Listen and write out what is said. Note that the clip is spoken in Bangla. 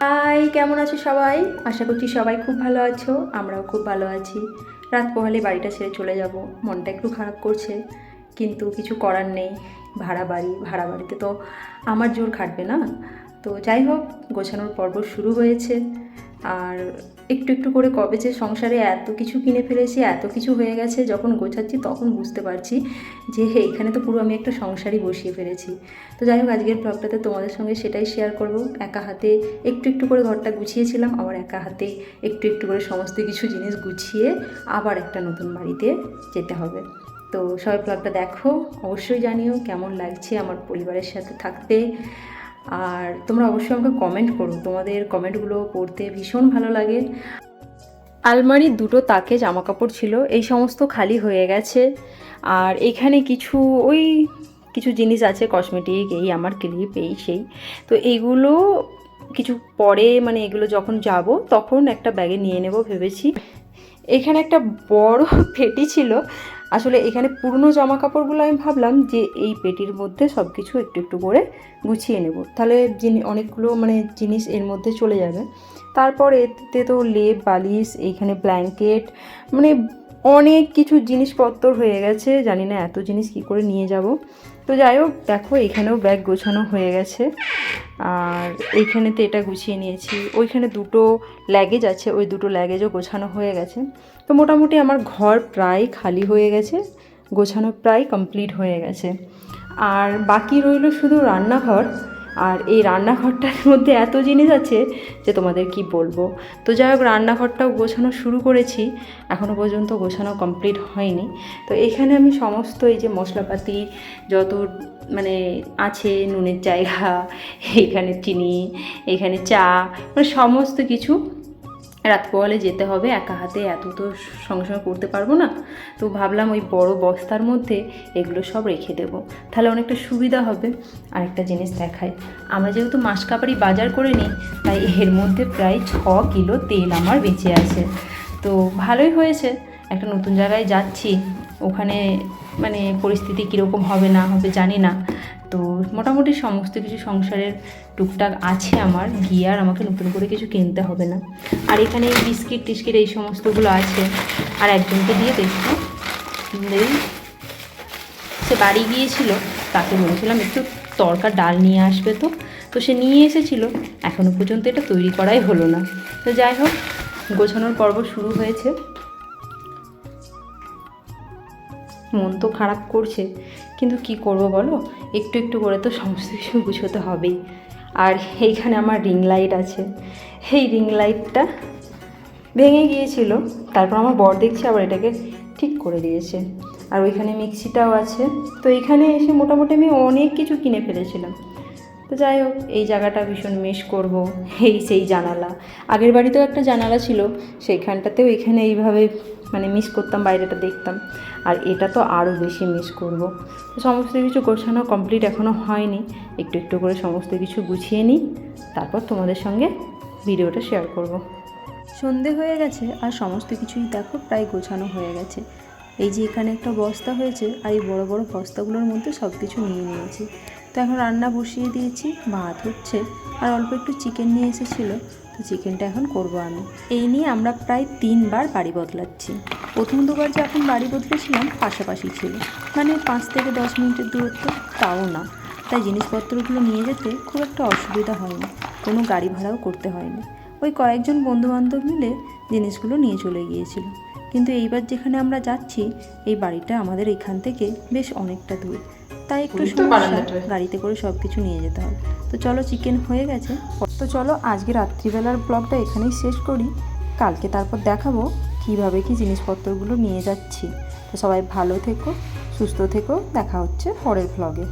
হাই, কেমন আছো সবাই? আশা করছি সবাই খুব ভালো আছো। আমরাও খুব ভালো আছি। রাত পোহালে বাড়িটা ছেড়ে চলে যাব, মনটা একটু খারাপ করছে, কিন্তু কিছু করার নেই। ভাড়া বাড়িতে তো আমার জোর খাটবে না। তো যাই হোক, গোছানোর পর্ব শুরু হয়েছে। আর একটু একটু করে কবে যে সংসারে এত কিছু কিনে ফেলেছি, এত কিছু হয়ে গেছে, যখন গোছাচ্ছি তখন বুঝতে পারছি যে এখানে তো পুরো আমি একটা সংসারই বসিয়ে ফেলেছি। তো যাই হোক, আজকের ব্লগটাতে তোমাদের সঙ্গে সেটাই শেয়ার করব। একা হাতে একটু একটু করে ঘরটা গুছিয়েছিলাম, আবার একা হাতে একটু একটু করে সমস্ত কিছু জিনিস গুছিয়ে আবার একটা নতুন বাড়িতে যেতে হবে। তো সবাই ব্লগটা দেখো, অবশ্যই জানিও কেমন লাগছে আমার পরিবারের সাথে থাকতে। আর তোমরা অবশ্যই আমাকে কমেন্ট করো, তোমাদের কমেন্টগুলো পড়তে ভীষণ ভালো লাগে। আলমারির দুটো তাকে জামা কাপড় ছিল, এই সমস্ত খালি হয়ে গেছে। আর এখানে কিছু জিনিস আছে, কসমেটিক, এই আমার ক্লিপ, এই সেই। তো এইগুলো কিছু পরে, মানে এগুলো যখন যাব তখন একটা ব্যাগে নিয়ে নেব ভেবেছি। এখানে একটা বড় পেটি ছিল। আসলে এখানে পুরনো জামা কাপড়গুলো আমি ভাবলাম যে এই পেটির মধ্যে সব কিছু একটু একটু করে গুছিয়ে নেব, তাহলে অনেকগুলো জিনিস এর মধ্যে চলে যাবে। তারপর এতে তো লেপ, বালিশ, এইখানে ব্ল্যাঙ্কেট, মানে অনেক কিছু জিনিসপত্র হয়ে গেছে। জানি না এত জিনিস কী করে নিয়ে যাব। তো যাই হোক, দেখো এখানেও ব্যাগ গোছানো হয়ে গেছে। আর এইখানেতে এটা গুছিয়ে নিয়েছি। ওইখানে দুটো লাগেজ আছে, ওই দুটো লাগেজও গোছানো হয়ে গেছে। তো মোটামুটি আমার ঘর প্রায় খালি হয়ে গেছে, গোছানো প্রায় কমপ্লিট হয়ে গেছে। আর বাকি রইল শুধু রান্নাঘর। আর এই রান্নাঘরটার মধ্যে এত জিনিস আছে যে তোমাদের কি বলবো। তো যাই হোক, রান্নাঘরটাও গোছানো শুরু করেছি, এখনও পর্যন্ত গোছানো কমপ্লিট হয়নি। তো এখানে আমি সমস্ত এই যে মশলাপাতি যত আছে, নুনের জায়গা, এইখানে চিনি, এইখানে চা, সমস্ত কিছু রাত পোহালে যেতে হবে, একা হাতে এত তো সঙ্গে সঙ্গে করতে পারবো না। তো ভাবলাম ওই বড় বস্তার মধ্যে এগুলো সব রেখে দেবো, তাহলে অনেকটা সুবিধা হবে। আরেকটা জিনিস দেখাই, আমরা যেহেতু মাসকাবারি বাজার করে নিই, তাই এর মধ্যে প্রায় 6 কিলো তেল আমার বেঁচে আছে। তো ভালোই হয়েছে, একটা নতুন জায়গায় যাচ্ছি, ওখানে পরিস্থিতি কীরকম হবে না হবে জানি না। তো মোটামুটি সমস্ত কিছু সংসারের টুকটাক আছে আমার, গিয়ে আর আমাকে নতুন করে কিছু কিনতে হবে না। আর এখানে বিস্কিট টিস্কিট এই সমস্তগুলো আছে। আর একজনকে দিয়ে দেখবো, সে বাড়ি গিয়েছিল, তাকে বলেছিলাম একটু তরকা ডাল নিয়ে আসবে। তো সে নিয়ে এসেছিল, এখনও পর্যন্ত এটা তৈরি করাই হলো না। তো যাই হোক, গোছানোর পর্ব শুরু হয়েছে। মন তো খারাপ করছে, কিন্তু কি করব বলো, একটু একটু করে তো সমস্ত কিছু গুছোতে হবেই। আর এইখানে আমার রিং লাইট আছে, এই রিং লাইটটা ভেঙে গিয়েছিল, তারপর আমার বর দেখছে আবার এটাকে ঠিক করে দিয়েছে। আর ওইখানে মিক্সিটাও আছে। তো এইখানে এসে মোটামুটি আমি অনেক কিছু কিনে ফেলেছিলাম। তো যাই হোক, এই জায়গাটা ভীষণ মিস করব। সেই জানালা, আগের বাড়িতেও একটা জানালা ছিল, সেইখানটাতেও এখানে এইভাবে মিস করতাম, বাইরেটা দেখতাম। আর এটা তো আরও বেশি মিস করব। তো সমস্ত কিছু গোছানো কমপ্লিট এখনও হয়নি, একটু একটু করে সমস্ত কিছু গুছিয়ে নিই, তারপর তোমাদের সঙ্গে ভিডিওটা শেয়ার করব। সন্ধে হয়ে গেছে আর সমস্ত কিছুই দেখো প্রায় গোছানো হয়ে গেছে। এই যে এখানে একটা বস্তা হয়েছে, আর এই বড় বড় বস্তাগুলোর মধ্যে সব কিছু নিয়ে নিয়েছি। তো এখন রান্না বসিয়ে দিয়েছি, ভাত হচ্ছে, আর অল্প একটু চিকেন নিয়ে এসেছিলো, তো চিকেনটা এখন করব আমি। এই নিয়ে আমরা প্রায় 3বার বাড়ি বদলাচ্ছি। প্রথম 2বার যখন বাড়ি বদলেছিলাম পাশাপাশি ছিল, 5 থেকে 10 মিনিটের দূরত্ব, তাও না। তাই জিনিসপত্রগুলো নিয়ে যেতে খুব একটা অসুবিধা হয়নি, কোনো গাড়ি ভাড়াও করতে হয়নি। ওই কয়েকজন বন্ধুবান্ধব মিলে জিনিসগুলো নিয়ে চলে গিয়েছিল। কিন্তু এইবার যেখানে আমরা যাচ্ছি, এই বাড়িটা আমাদের এখান থেকে বেশ অনেকটা দূর, তাই একটু সমস্যা, গাড়িতে করে সব কিছু নিয়ে যেতে হবে। তো চলো, চিকেন হয়ে গেছে। তো চলো আজকে রাত্রিবেলার ব্লগটা এখানেই শেষ করি, কালকে তারপর দেখাবো কীভাবে কি জিনিসপত্রগুলো নিয়ে যাচ্ছি। তো সবাই ভালো থেকো, সুস্থ থেকো, দেখা হচ্ছে পরের ব্লগে।